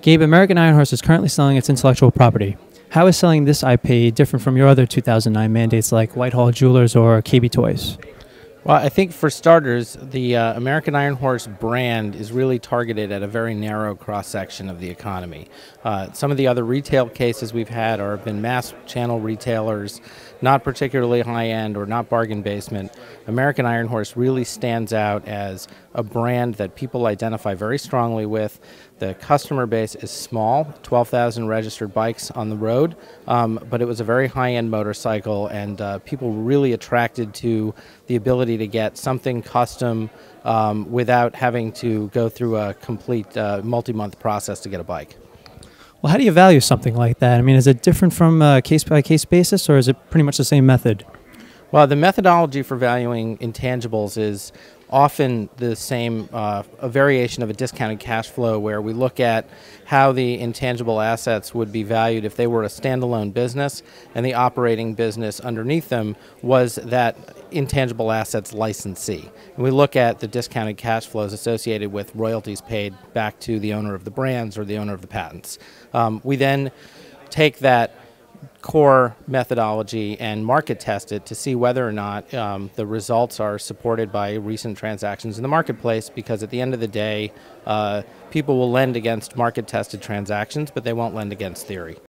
Gabe, American Ironhorse is currently selling its intellectual property. How is selling this IP different from your other 2009 mandates like Whitehall Jewelers or KB Toys? Well, I think for starters, the American Ironhorse brand is really targeted at a very narrow cross-section of the economy. Some of the other retail cases we've had have been mass channel retailers, not particularly high-end or not bargain basement. American Ironhorse really stands out as a brand that people identify very strongly with. The customer base is small, 12,000 registered bikes on the road, but it was a very high-end motorcycle, and people were really attracted to the ability to get something custom without having to go through a complete multi-month process to get a bike. Well, how do you value something like that? I mean, is it different from a case-by-case basis, or is it pretty much the same method? Well, the methodology for valuing intangibles is often the same, a variation of a discounted cash flow, where we look at how the intangible assets would be valued if they were a standalone business and the operating business underneath them was that intangible assets licensee. And we look at the discounted cash flows associated with royalties paid back to the owner of the brands or the owner of the patents. We then take that core methodology and market test it to see whether or not the results are supported by recent transactions in the marketplace, because at the end of the day, people will lend against market tested transactions, but they won't lend against theory.